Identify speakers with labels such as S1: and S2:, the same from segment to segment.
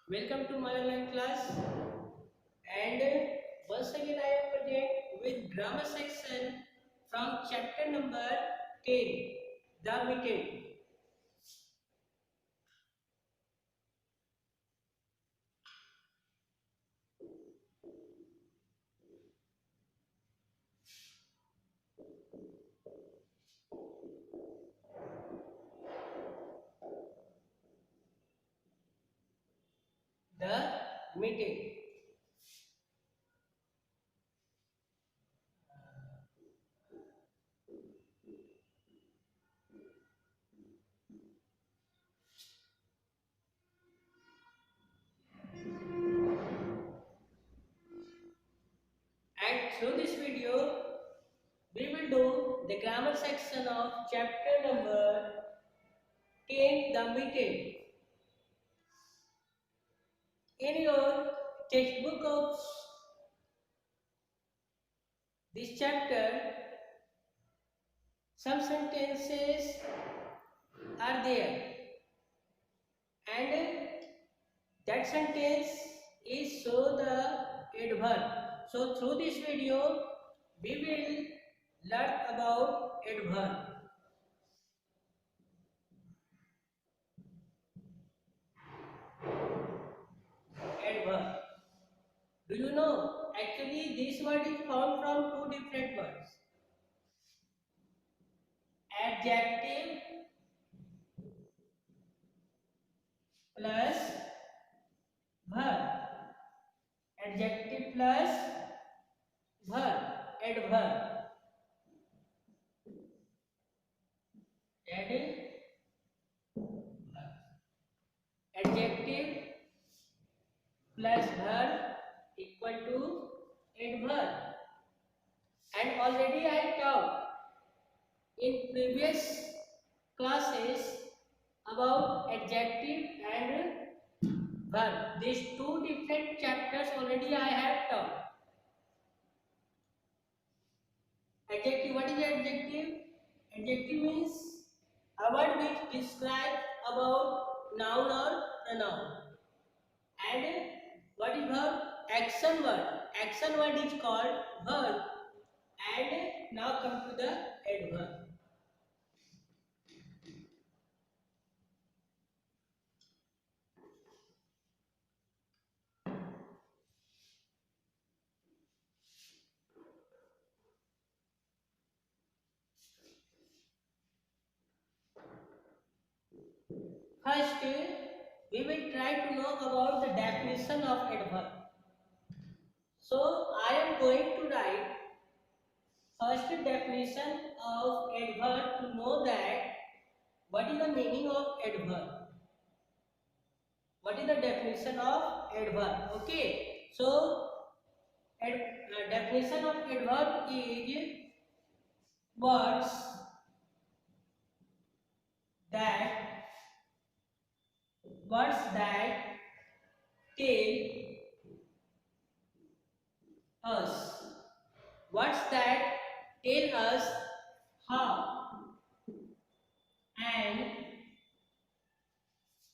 S1: Welcome to my online class, and once again I am present with grammar section from chapter number 10, the meeting. The meeting. And through this video, we will do the grammar section of chapter number 10, the meeting. In your textbook of this chapter, some sentences are there, and that sentence is so the adverb. So through this video, we will learn about adverb. Adverb. Do you know? Actually, this word is found from two different words. Adjective plus verb. Adjective plus verb. Adverb. Adjective plus verb equal to adverb. And already I taught in previous classes about adjective and verb. These two different chapters already I have taught. Adjective, what is adjective? Adjective means a word which describes about noun or pronoun. And what is verb? Action word. Action word is called verb. And now come to the adverb. First, we will try to know about the definition of adverb. So, I am going to write first definition of adverb to know that what is the meaning of adverb. What is the definition of adverb? Okay. So, definition of adverb is words that tell us how an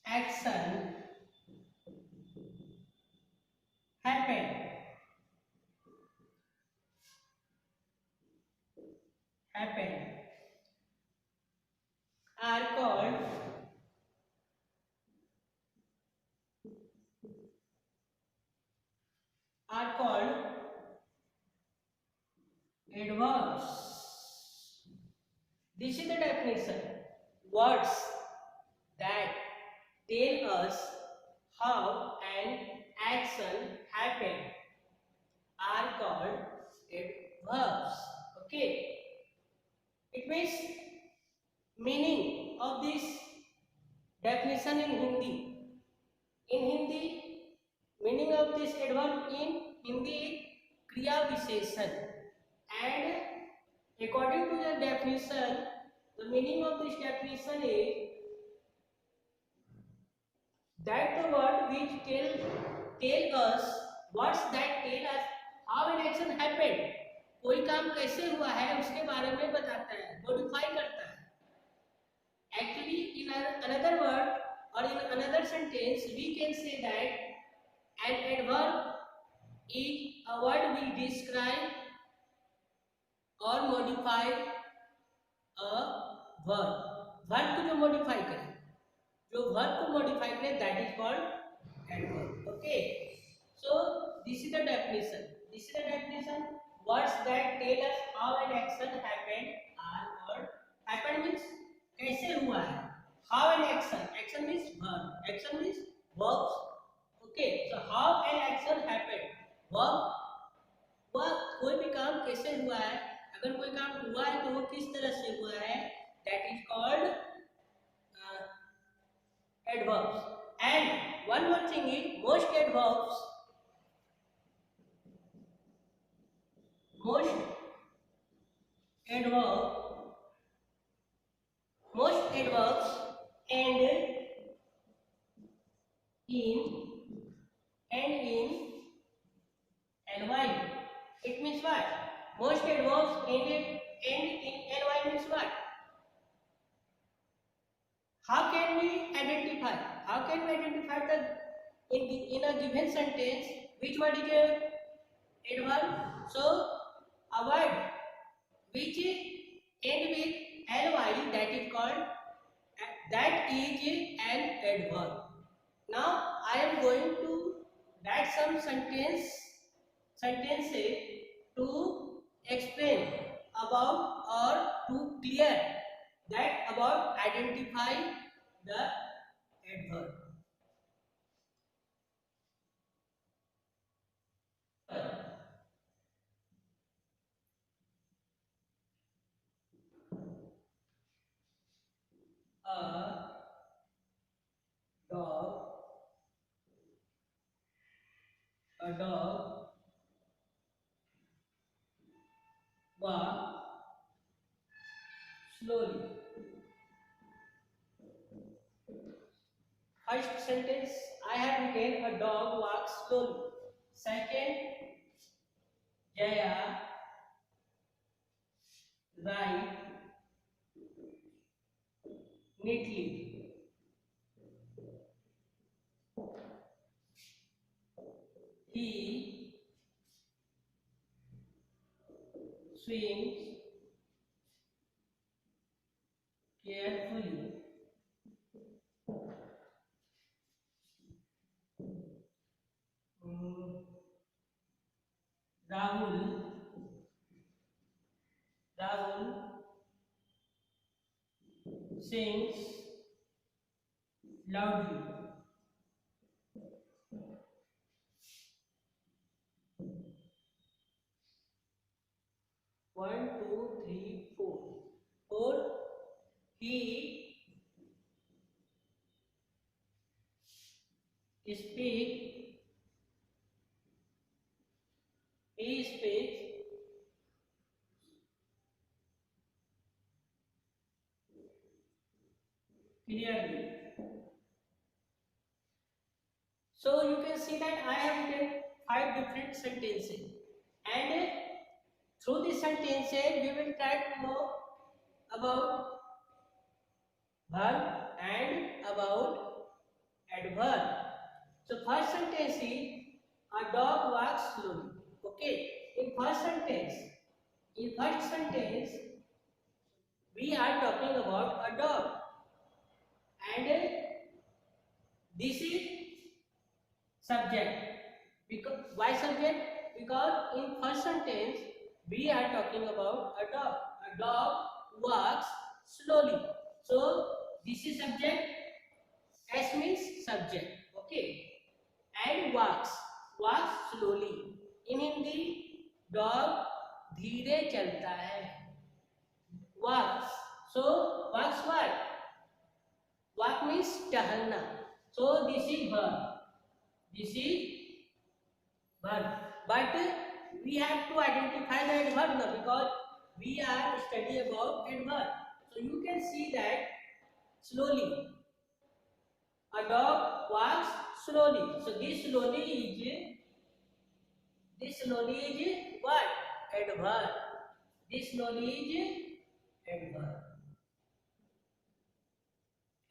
S1: action happen are called adverbs. This is the definition. Words that tell us how an action happen are called adverbs. Okay. It means meaning of this definition in Hindi. In Hindi, meaning of this adverb in Hindi is kriya visheshan. And according to the definition, the meaning of this definition is that the word which tell us words that tell us how an action happened. कोई काम कैसे हुआ है उसके बारे में बताता है, नोटिफाई करता है. Actually, in another word or in another sentence we can say that an adverb is a word will describe or modify a verb. Verb को जो मॉडिफाई करे, जो वर्ब को मॉडिफाई करे, that is called adverb. Okay, so this is the definition. This is the definition. Words that tell us how an action happened are called. Happened means कैसे हुआ है. How an action, action means verb, action means verbs. Okay, so how an action happened, verb, वह कोई भी काम कैसे हुआ है. अगर कोई काम हुआ है तो वो किस तरह से हुआ है, that is called adverbs. And one more thing is most adverbs end in ny. It means what? Most adverbs end in ny means what? How can we identify? How can we identify the in a given sentence which word is a adverb? So a word which end with ly, that is called, that is an adverb. Now I am going to write some sentences to explain about or to clear that about identify the adverb. A dog walks slowly. First sentence I have written a dog walks slowly. Second, Jaya writes neatly. He swims carefully. Rahul sings loudly. One, two, three, four. Four. He speaks clearly. So you can see that I have written 5 different sentences, and through these sentences we will try to know about verb and about adverb. So first sentence is a dog walks slowly. Okay, in first sentence we are talking about a dog, and this is subject. Because why subject? Because in first sentence we are talking about a dog. A dog walks slowly. So this is subject. S means subject. Okay. And walks slowly. In Hindi, dog धीरे चलता है. Walks. So walks what? Walk means टहलना. So this is verb. But we have to identify the adverb now, because we are studying about adverb. So you can see that slowly. A dog walks slowly. So this slowly is what? Adverb. This slowly is adverb.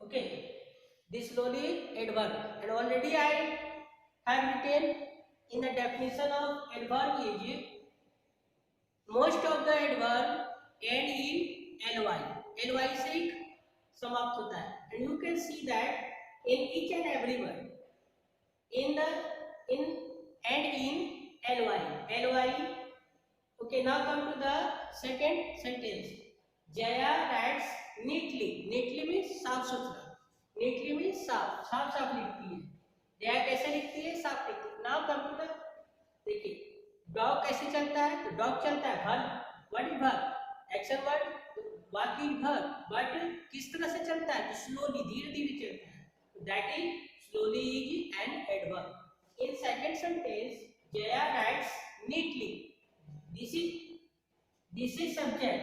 S1: Okay. This slowly is adverb, and already I have written in the definition of adverb is most of the adverb end in ly. ly से समाप्त होता है, and you can see that in each and every word in the in and in ly. Okay, now come to the second sentence. Jaya writes neatly. Neatly means साफ सुथरा. Neatly means साफ साफ साफ लिखती है. जया कैसे लिखती है? साफ लिखती है. Now come to the, देखिए डॉग कैसे चलता है? तो डॉग चलता है verb. What is verb? Action word. वाक्य वर्ब, बट किस तरह से चलता है? तो स्लोली, धीरे धीरे चलता है. That is slowly is an adverb. In second sentence, Jaya writes neatly. This is subject.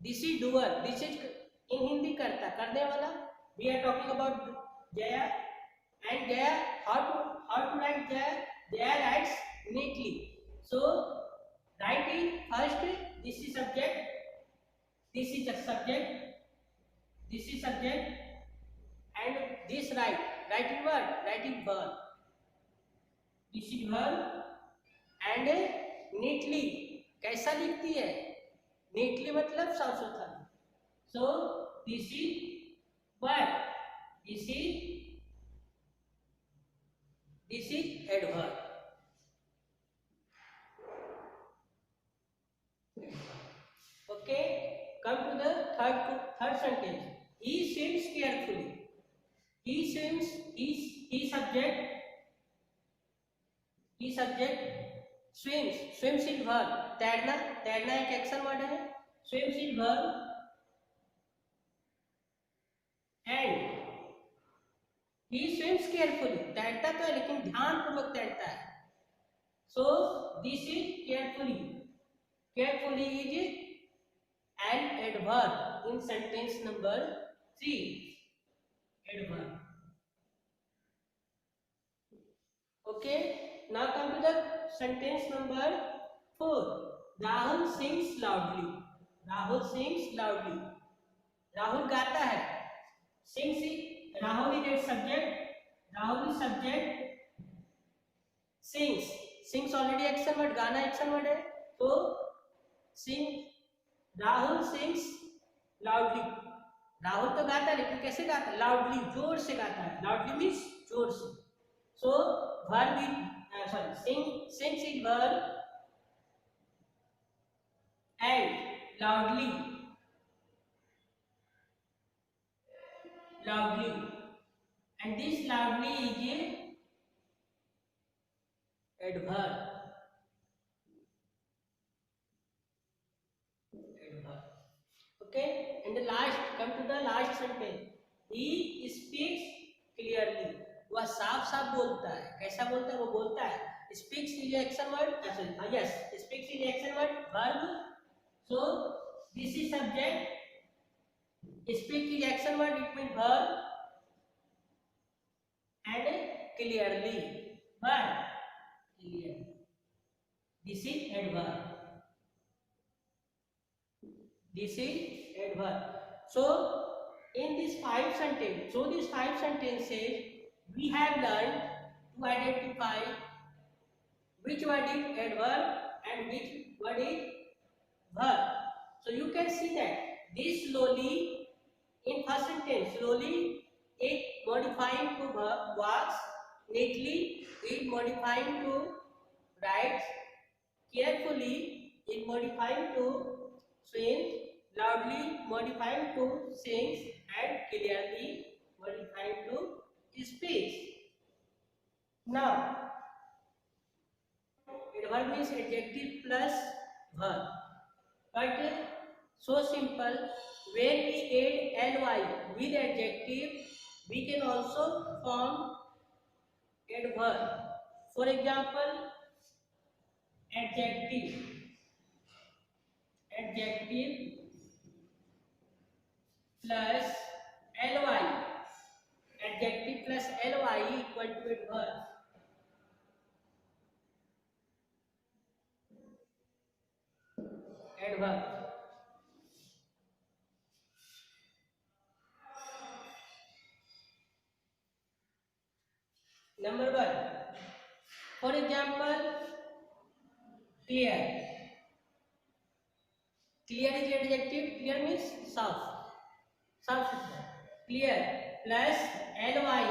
S1: This is doer. This is in Hindi करता, करने वाला. We are talking about Jaya, and Jaya, how to write Jaya? Jaya writes neatly. So write it first. This is subject. This is a subject. This is subject, and this writing word, writing verb. This is verb, and neatly कैसा लिखती है? neatly मतलब साफ सुथरा. So this is verb. This is adverb. Okay, come to the third sentence. He swims carefully. He swims. He subject. He subject. Swims is verb. तैरना एक action word है. Swims is verb, and he swims carefully. तैरता तो है लेकिन ध्यान पूर्वक तैरता है. So this is carefully. Carefully is an adverb in sentence number 3. Adverb. Okay, now come to the sentence number 4. Rahul sings loudly. Rahul sings loudly. Rahul गाता है. Sings is, Rahul is a subject. Rahul is subject. Sings already action word. गाना action word है. तो sing. Rahul sings loudly. Rahul तो गाता है लेकिन कैसे गाता है? Loudly, जोर से गाता है. Loudly means जोर से. So verb is sings is verb, and loudly, and this loudly is adverb. Okay, and the last, come to the last sentence. He speaks clearly. वह साफ साफ बोलता है. कैसा बोलता है? वो बोलता है. Speaks is action word. Yes, speaks is action word, verb. So this is subject. Speak is action word, it means verb, and clearly, verb, clearly. This is adverb. This is adverb. So in these 5 sentences, we have learned to identify which word is adverb and which word is verb. So you can see that this slowly, in first sentence, slowly is modifying to verb, walks. Neatly is modifying to writes. Carefully is modifying to swims. Loudly modifying to sings, and clearly modifying to speaks. Now, adverb means adjective plus verb, but so simple. When we add ly with adjective, we can also form adverb. For example, adjective plus ly. Adjective plus ly equal to adverb. Adverb. Number one, for example, clear. Clear is adjective. Clear means साफ, साफ सुथरा. Clear plus ly.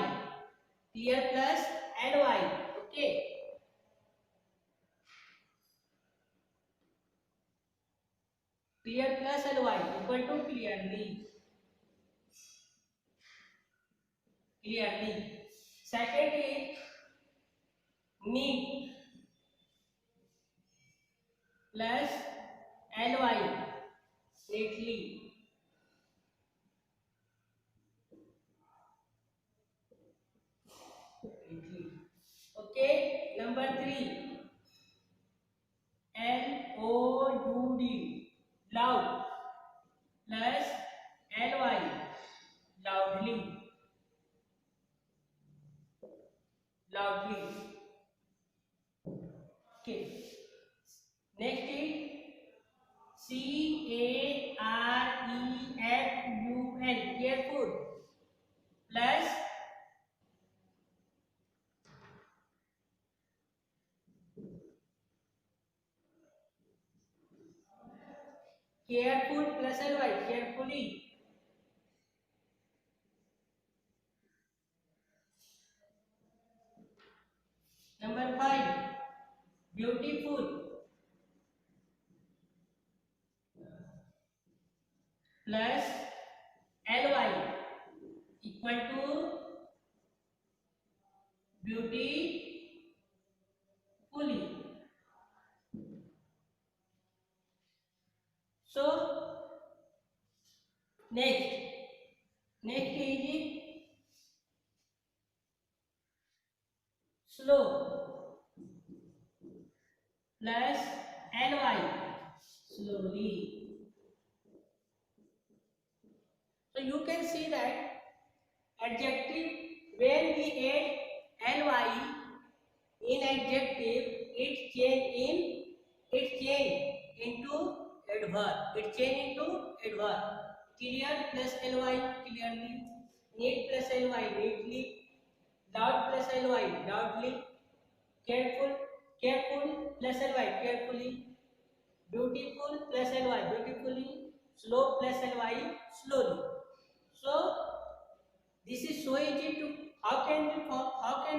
S1: Clear plus ly. Okay. Clear plus ly equal to clearly. Clearly. Second is neat plus ly. Neatly. Neatly. Okay. Number three. loud. Loud plus ly. Loudly. Loudly. Okay. Next is careful. Careful plus careful plus ly. Carefully. Number five. Beautiful plus ly equal to beautifully. So next is slow plus ly. Slowly. So you can see that adjective, when we add ly in adjective, it change into adverb. Clear plus ly, clearly. Neat plus ly, neatly. Loud plus ly, loudly. Careful plus ly, carefully. Beautiful plus ly, beautifully. Slow plus ly, slowly. So this is so easy to how can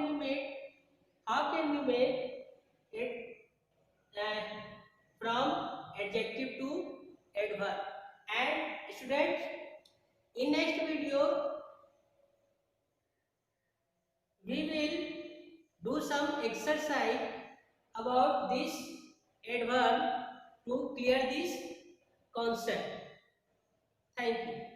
S1: we make it from adjective to adverb. And students, in next video we will do some exercise about this adverb to clear this concept. Thank you.